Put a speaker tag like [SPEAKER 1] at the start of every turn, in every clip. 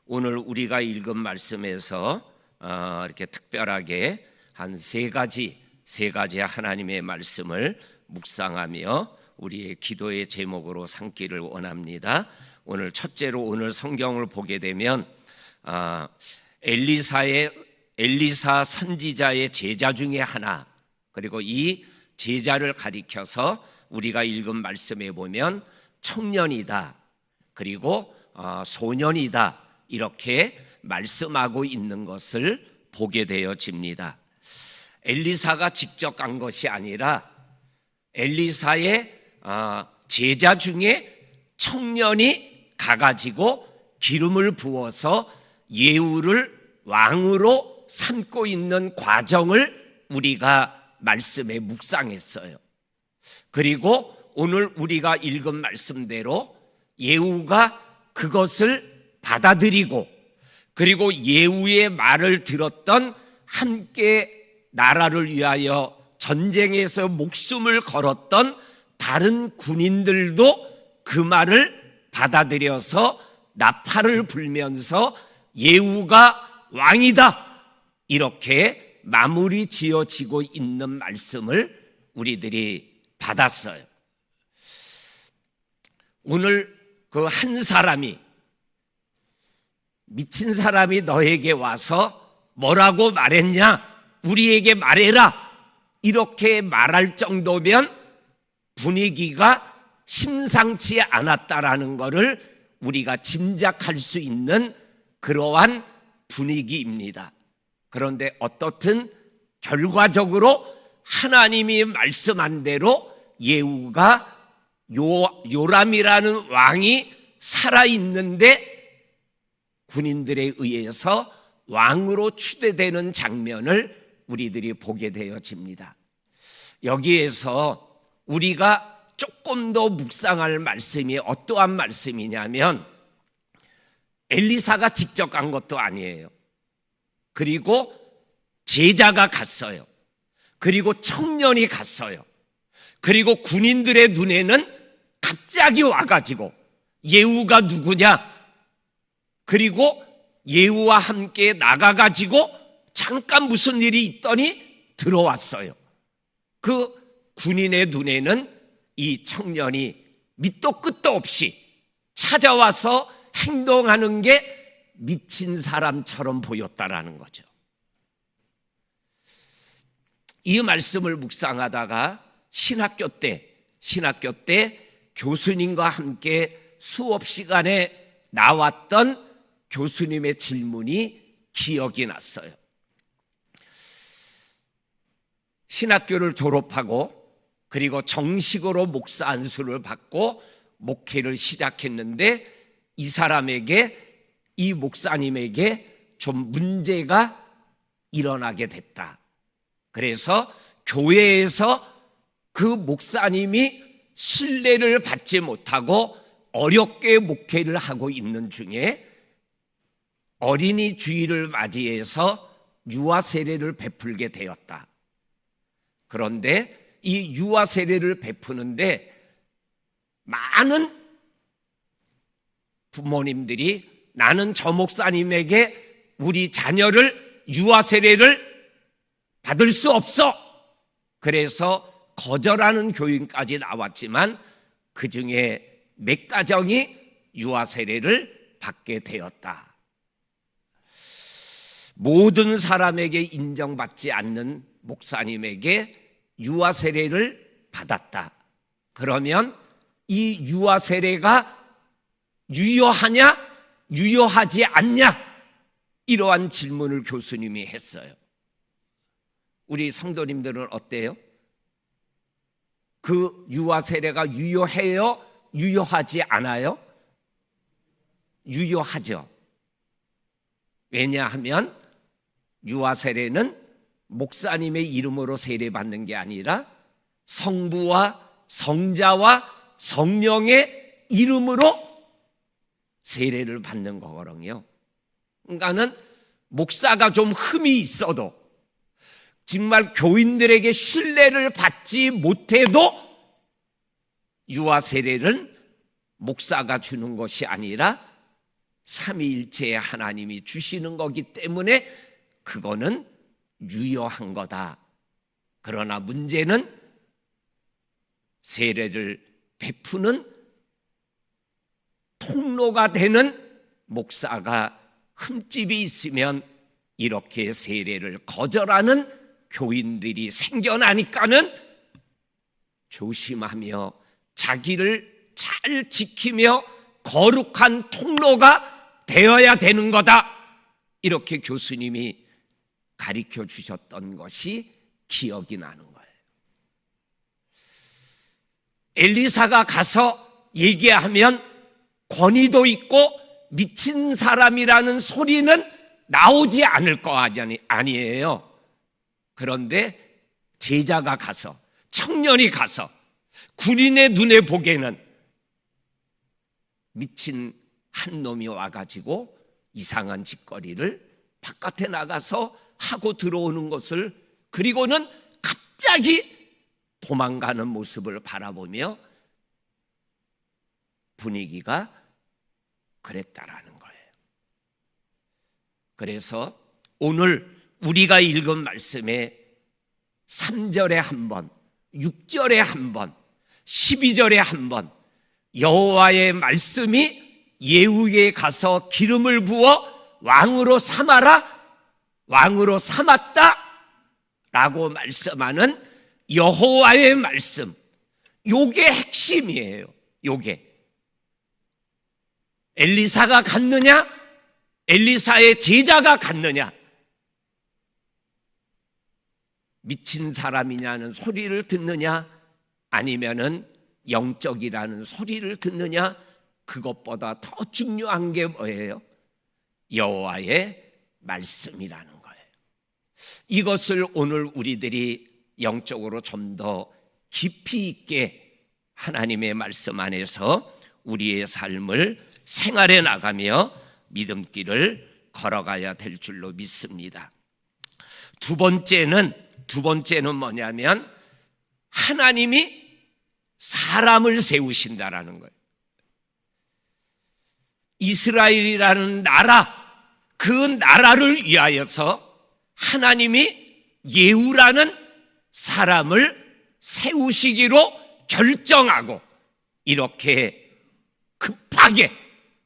[SPEAKER 1] 오늘 우리가 읽은 말씀에서 이렇게 특별하게 한 세 가지 하나님의 말씀을 묵상하며 우리의 기도의 제목으로 삼기를 원합니다. 오늘 첫째로 오늘 성경을 보게 되면 엘리사 선지자의 제자 중에 하나, 그리고 이 제자를 가리켜서 우리가 읽은 말씀에 보면 청년이다, 그리고 소년이다, 이렇게 말씀하고 있는 것을 보게 되어집니다. 엘리사가 직접 간 것이 아니라 엘리사의 제자 중에 청년이 가가지고 기름을 부어서 예후를 왕으로 삼고 있는 과정을 우리가 말씀에 묵상했어요. 그리고 오늘 우리가 읽은 말씀대로 예후가 그것을 받아들이고, 그리고 예후의 말을 들었던 함께 나라를 위하여 전쟁에서 목숨을 걸었던 다른 군인들도 그 말을 받아들여서 나팔을 불면서 예후가 왕이다, 이렇게 마무리 지어지고 있는 말씀을 우리들이 받았어요. 오늘 그 한 사람이, 미친 사람이 너에게 와서 뭐라고 말했냐, 우리에게 말해라, 이렇게 말할 정도면 분위기가 심상치 않았다라는 것을 우리가 짐작할 수 있는 그러한 분위기입니다. 그런데 어떻든 결과적으로 하나님이 말씀한 대로 예후가 요람이라는 왕이 살아있는데 군인들에 의해서 왕으로 추대되는 장면을 우리들이 보게 되어집니다. 여기에서 우리가 조금 더 묵상할 말씀이 어떠한 말씀이냐면, 엘리사가 직접 간 것도 아니에요. 그리고 제자가 갔어요. 그리고 청년이 갔어요. 그리고 군인들의 눈에는 갑자기 와가지고 예후가 누구냐, 그리고 예후와 함께 나가가지고 잠깐 무슨 일이 있더니 들어왔어요. 그 군인의 눈에는 이 청년이 밑도 끝도 없이 찾아와서 행동하는 게 미친 사람처럼 보였다라는 거죠. 이 말씀을 묵상하다가 신학교 때 교수님과 함께 수업 시간에 나왔던 교수님의 질문이 기억이 났어요. 신학교를 졸업하고 그리고 정식으로 목사 안수를 받고 목회를 시작했는데, 이 목사님에게 좀 문제가 일어나게 됐다. 그래서 교회에서 그 목사님이 신뢰를 받지 못하고 어렵게 목회를 하고 있는 중에 어린이 주일을 맞이해서 유아 세례를 베풀게 되었다. 그런데 이 유아 세례를 베푸는데 많은 부모님들이 나는 저 목사님에게 우리 자녀를 유아 세례를 받을 수 없어, 그래서 거절하는 교인까지 나왔지만 그 중에 몇 가정이 유아 세례를 받게 되었다. 모든 사람에게 인정받지 않는 목사님에게 유아 세례를 받았다. 그러면 이 유아 세례가 유효하냐, 유효하지 않냐, 이러한 질문을 교수님이 했어요. 우리 성도님들은 어때요? 그 유아 세례가 유효해요? 유효하지 않아요? 유효하죠. 왜냐하면 유아 세례는 목사님의 이름으로 세례받는 게 아니라 성부와 성자와 성령의 이름으로 세례를 받는 거거든요. 그러니까는 목사가 좀 흠이 있어도, 정말 교인들에게 신뢰를 받지 못해도 유아 세례는 목사가 주는 것이 아니라 삼위일체의 하나님이 주시는 거기 때문에 그거는 유효한 거다. 그러나 문제는 세례를 베푸는 통로가 되는 목사가 흠집이 있으면 이렇게 세례를 거절하는 교인들이 생겨나니까는 조심하며 자기를 잘 지키며 거룩한 통로가 되어야 되는 거다. 이렇게 교수님이 가르쳐 주셨던 것이 기억이 나는 거예요. 엘리사가 가서 얘기하면 권위도 있고 미친 사람이라는 소리는 나오지 않을 거 아니에요. 그런데 제자가 가서, 청년이 가서 군인의 눈에 보기에는 미친 한 놈이 와가지고 이상한 짓거리를 바깥에 나가서 하고 들어오는 것을, 그리고는 갑자기 도망가는 모습을 바라보며 분위기가 그랬다라는 거예요. 그래서 오늘 우리가 읽은 말씀에 3절에 한 번, 6절에 한 번, 12절에 한 번 여호와의 말씀이 예후에 가서 기름을 부어 왕으로 삼아라, 왕으로 삼았다 라고 말씀하는 여호와의 말씀, 요게 핵심이에요. 요게 엘리사가 갔느냐, 엘리사의 제자가 갔느냐, 미친 사람이냐는 소리를 듣느냐, 아니면은 영적이라는 소리를 듣느냐, 그것보다 더 중요한 게 뭐예요? 여호와의 말씀이라는 거예요. 이것을 오늘 우리들이 영적으로 좀 더 깊이 있게 하나님의 말씀 안에서 우리의 삶을 생활해 나가며 믿음길을 걸어가야 될 줄로 믿습니다. 두 번째는 뭐냐면 하나님이 사람을 세우신다라는 거예요. 이스라엘이라는 나라, 그 나라를 위하여서 하나님이 예후라는 사람을 세우시기로 결정하고 이렇게 급하게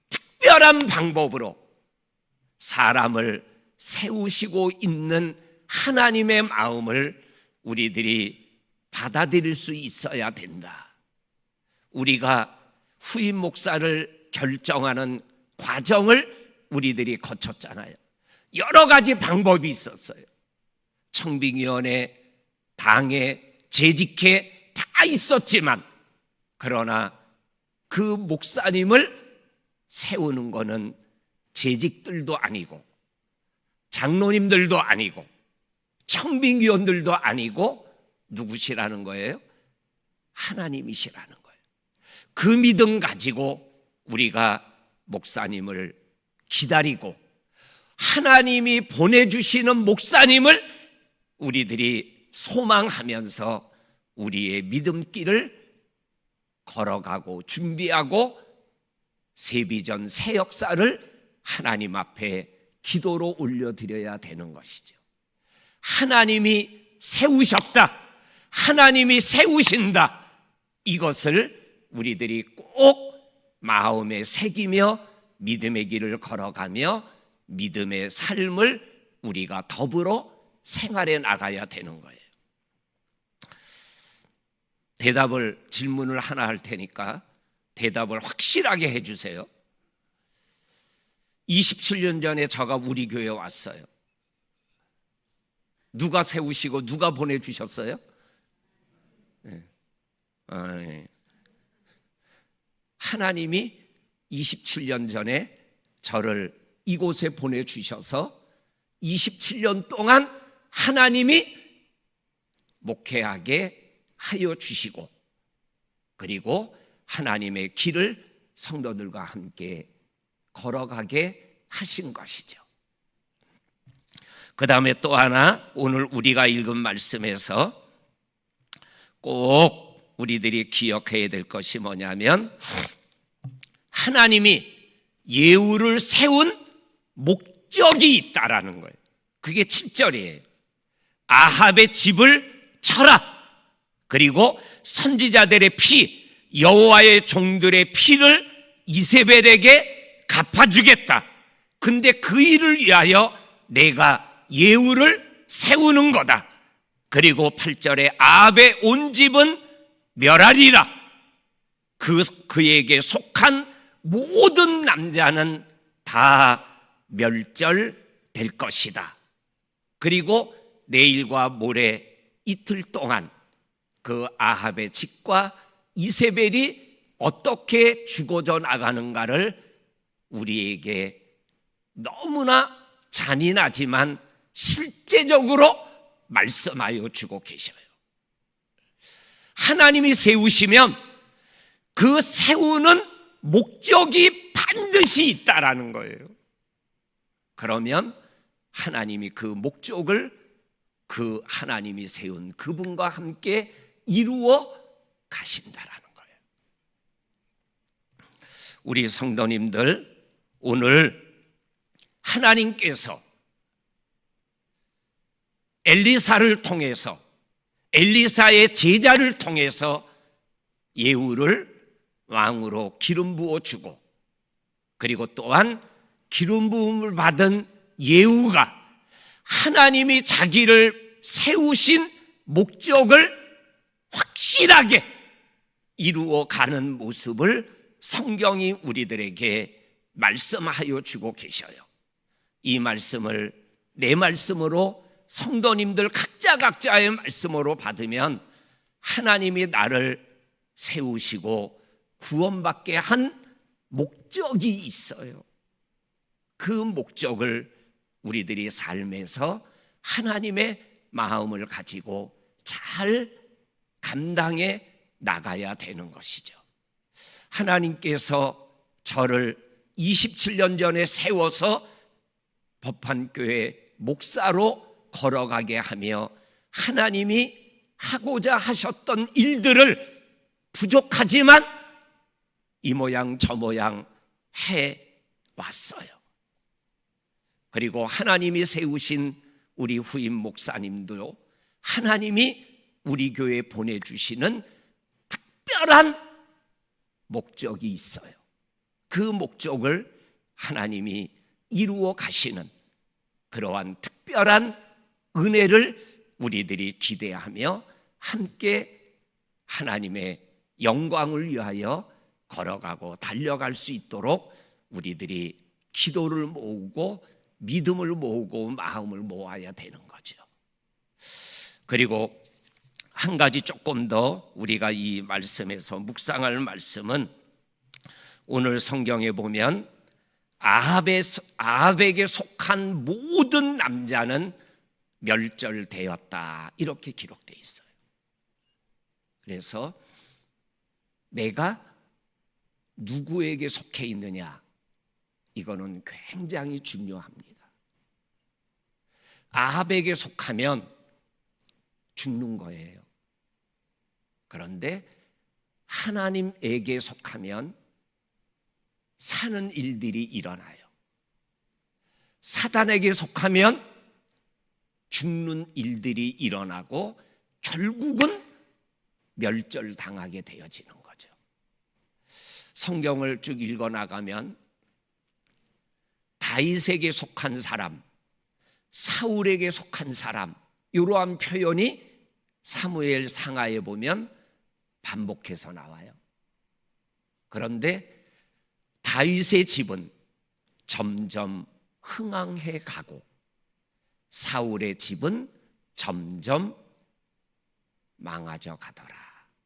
[SPEAKER 1] 특별한 방법으로 사람을 세우시고 있는 하나님의 마음을 우리들이 받아들일 수 있어야 된다. 우리가 후임 목사를 결정하는 과정을 우리들이 거쳤잖아요. 여러 가지 방법이 있었어요. 청빙위원회, 당회, 재직회 다 있었지만, 그러나 그 목사님을 세우는 거는 재직들도 아니고 장로님들도 아니고 청빙위원들도 아니고 누구시라는 거예요? 하나님이시라는 거예요. 그 믿음 가지고 우리가 목사님을 기다리고 하나님이 보내주시는 목사님을 우리들이 소망하면서 우리의 믿음길을 걸어가고 준비하고 새 비전, 새 역사를 하나님 앞에 기도로 올려드려야 되는 것이죠. 하나님이 세우셨다, 하나님이 세우신다, 이것을 우리들이 꼭 마음에 새기며 믿음의 길을 걸어가며 믿음의 삶을 우리가 더불어 생활해 나가야 되는 거예요. 질문을 하나 할 테니까 대답을 확실하게 해주세요. 27년 전에 저가 우리 교회에 왔어요. 누가 세우시고 누가 보내주셨어요? 네. 네. 하나님이 27년 전에 저를 이곳에 보내주셔서 27년 동안 하나님이 목회하게 하여 주시고, 그리고 하나님의 길을 성도들과 함께 걸어가게 하신 것이죠. 그 다음에 또 하나, 오늘 우리가 읽은 말씀에서 꼭 우리들이 기억해야 될 것이 뭐냐면, 하나님이 예후를 세운 목적이 있다라는 거예요. 그게 7절이에요. 아합의 집을 쳐라. 그리고 선지자들의 피, 여호와의 종들의 피를 이세벨에게 갚아주겠다. 근데 그 일을 위하여 내가 예후를 세우는 거다. 그리고 8절에 아합의 온 집은 멸하리라. 그에게 속한 모든 남자는 다 멸절될 것이다. 그리고 내일과 모레 이틀 동안 그 아합의 집과 이세벨이 어떻게 죽어져 나가는가를 우리에게 너무나 잔인하지만 실제적으로 말씀하여 주고 계셔요. 하나님이 세우시면 그 세우는 목적이 반드시 있다라는 거예요. 그러면 하나님이 그 목적을 그 하나님이 세운 그분과 함께 이루어 가신다라는 거예요. 우리 성도님들, 오늘 하나님께서 엘리사를 통해서, 엘리사의 제자를 통해서 예후를 왕으로 기름 부어주고, 그리고 또한 기름 부음을 받은 예후가 하나님이 자기를 세우신 목적을 확실하게 이루어 가는 모습을 성경이 우리들에게 말씀하여 주고 계셔요. 이 말씀을 내 말씀으로, 성도님들 각자의 말씀으로 받으면 하나님이 나를 세우시고 구원받게 한 목적이 있어요. 그 목적을 우리들이 삶에서 하나님의 마음을 가지고 잘 감당해 나가야 되는 것이죠. 하나님께서 저를 27년 전에 세워서 법한교회 목사로 걸어가게 하며 하나님이 하고자 하셨던 일들을 부족하지만 이 모양 저 모양 해왔어요. 그리고 하나님이 세우신 우리 후임 목사님도 하나님이 우리 교회에 보내주시는 특별한 목적이 있어요. 그 목적을 하나님이 이루어 가시는 그러한 특별한 은혜를 우리들이 기대하며 함께 하나님의 영광을 위하여 걸어가고 달려갈 수 있도록 우리들이 기도를 모으고 믿음을 모으고 마음을 모아야 되는 거죠. 그리고 한 가지 조금 더 우리가 이 말씀에서 묵상할 말씀은, 오늘 성경에 보면 아합에게 속한 모든 남자는 멸절되었다, 이렇게 기록되어 있어요. 그래서 내가 누구에게 속해 있느냐, 이거는 굉장히 중요합니다. 아합에게 속하면 죽는 거예요. 그런데 하나님에게 속하면 사는 일들이 일어나요. 사단에게 속하면 죽는 일들이 일어나고 결국은 멸절당하게 되어지는 거죠. 성경을 쭉 읽어나가면 다윗에게 속한 사람, 사울에게 속한 사람, 이러한 표현이 사무엘 상하에 보면 반복해서 나와요. 그런데 다윗의 집은 점점 흥황해 가고 사울의 집은 점점 망하져 가더라,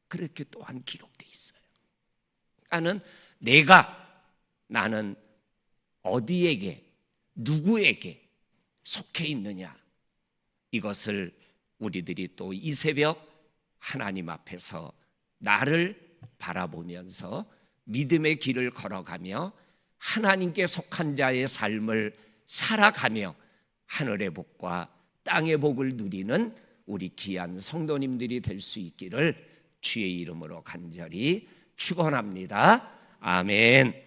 [SPEAKER 1] 그렇게 또한 기록되어 있어요. 나는 어디에게, 누구에게 속해 있느냐, 이것을 우리들이 또 이 새벽 하나님 앞에서 나를 바라보면서 믿음의 길을 걸어가며 하나님께 속한 자의 삶을 살아가며 하늘의 복과 땅의 복을 누리는 우리 귀한 성도님들이 될 수 있기를 주의 이름으로 간절히 축원합니다. 아멘.